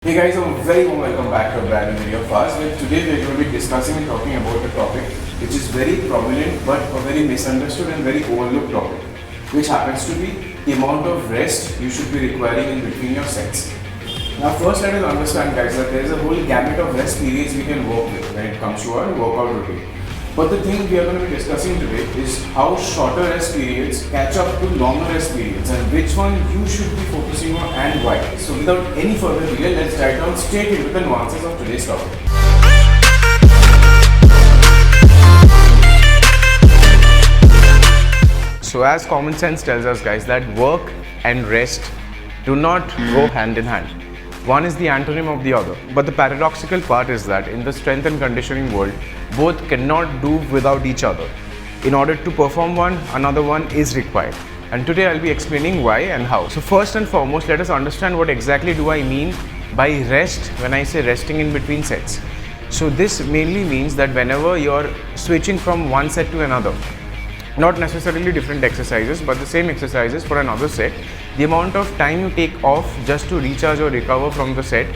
Hey guys, a very warm welcome back to a brand new video of ours. Where today we're going to be discussing and talking about a topic which is very prominent but a very misunderstood and very overlooked topic, which happens to be the amount of rest you should be requiring in between your sets. Now first let us understand guys that there is a whole gamut of rest periods we can work with when it comes to our workout routine. But the thing we are going to be discussing today is how shorter rest periods catch up to longer rest periods and which one you should be focusing on and why. So without any further delay, let's dive down straight into the nuances of today's topic. So as common sense tells us guys that work and rest do not go hand in hand. One is the antonym of the other. But the paradoxical part is that in the strength and conditioning world, both cannot do without each other. In order to perform one, another one is required. And today I'll be explaining why and how. So first and foremost, let us understand what exactly do I mean by rest when I say resting in between sets. So this mainly means that whenever you're switching from one set to another, not necessarily different exercises, but the same exercises for another set, the amount of time you take off just to recharge or recover from the set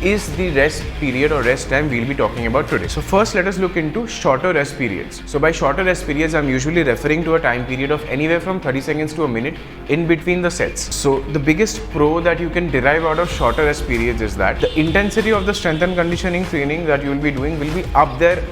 is the rest period or rest time we'll be talking about today. So first let us look into shorter rest periods. So by shorter rest periods, I'm usually referring to a time period of anywhere from 30 seconds to a minute in between the sets. So the biggest pro that you can derive out of shorter rest periods is that the intensity of the strength and conditioning training that you will be doing will be up there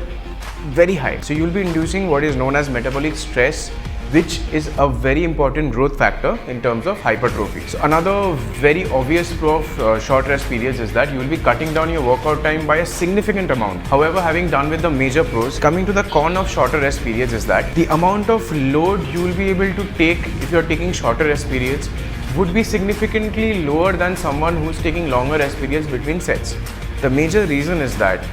very high. So you will be inducing what is known as metabolic stress, which is a very important growth factor in terms of hypertrophy. So another very obvious pro of short rest periods is that you will be cutting down your workout time by a significant amount. However, having done with the major pros, coming to the con of shorter rest periods is that the amount of load you will be able to take if you are taking shorter rest periods would be significantly lower than someone who is taking longer rest periods between sets. The major reason is that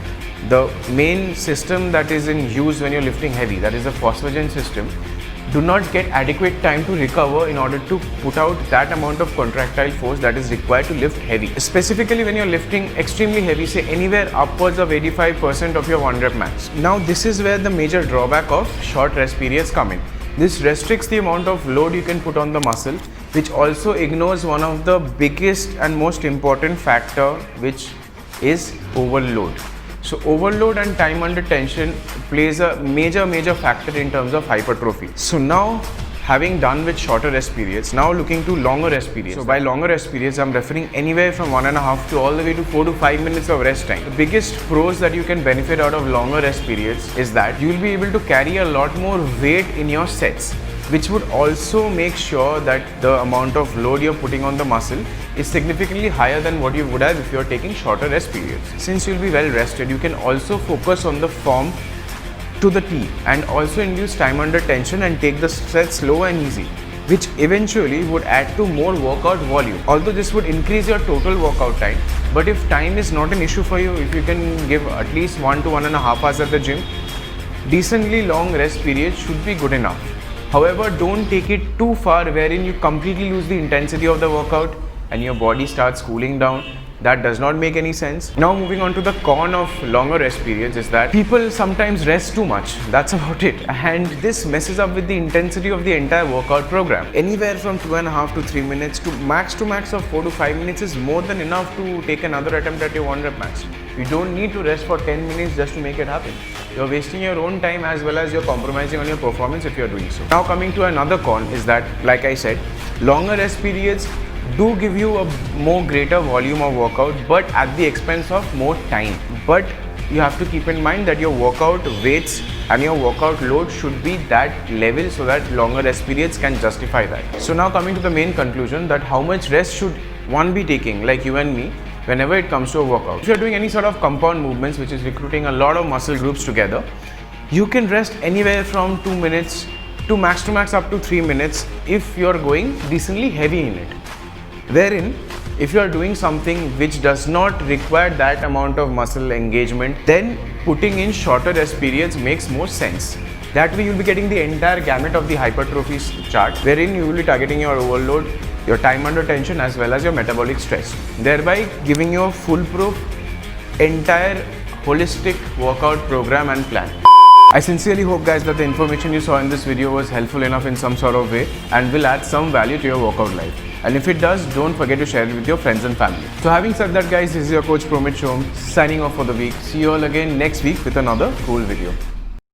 the main system that is in use when you're lifting heavy, that is the phosphagen system, do not get adequate time to recover in order to put out that amount of contractile force that is required to lift heavy. Specifically when you're lifting extremely heavy, say anywhere upwards of 85% of your 1 rep max. Now this is where the major drawback of short rest periods come in. This restricts the amount of load you can put on the muscle, which also ignores one of the biggest and most important factor, which is overload. So overload and time under tension plays a major factor in terms of hypertrophy. So now, having done with shorter rest periods, now looking to longer rest periods. So by longer rest periods, I'm referring anywhere from 1.5 to all the way to 4 to 5 minutes of rest time. The biggest pros that you can benefit out of longer rest periods is that you will be able to carry a lot more weight in your sets, which would also make sure that the amount of load you're putting on the muscle is significantly higher than what you would have if you're taking shorter rest periods. Since you'll be well rested, you can also focus on the form to the T and also induce time under tension and take the sets slow and easy, which eventually would add to more workout volume. Although this would increase your total workout time, but if time is not an issue for you, if you can give at least 1 to 1.5 hours at the gym, decently long rest periods should be good enough. However, don't take it too far wherein you completely lose the intensity of the workout and your body starts cooling down. That does not make any sense. Now moving on to the con of longer rest periods is that people sometimes rest too much. That's about it. And this messes up with the intensity of the entire workout program. Anywhere from 2.5 to 3 minutes to max of 4 to 5 minutes is more than enough to take another attempt at your 1 rep max. You don't need to rest for 10 minutes just to make it happen. You're wasting your own time as well as you're compromising on your performance if you're doing so. Now coming to another con is that, like I said, longer rest periods do give you a more greater volume of workout, but at the expense of more time. But you have to keep in mind that your workout weights and your workout load should be that level so that longer rest periods can justify that. So now coming to the main conclusion, that how much rest should one be taking, like you and me, whenever it comes to a workout. If you're doing any sort of compound movements, which is recruiting a lot of muscle groups together, you can rest anywhere from 2 minutes to max up to 3 minutes if you're going decently heavy in it. Wherein, if you are doing something which does not require that amount of muscle engagement, then putting in shorter rest periods makes more sense. That way you'll be getting the entire gamut of the hypertrophy chart, wherein you will be targeting your overload, your time under tension as well as your metabolic stress, thereby giving you a foolproof, entire holistic workout program and plan. I sincerely hope guys that the information you saw in this video was helpful enough in some sort of way and will add some value to your workout life. And if it does, don't forget to share it with your friends and family. So having said that guys, this is your coach Promit Shom signing off for the week. See you all again next week with another cool video.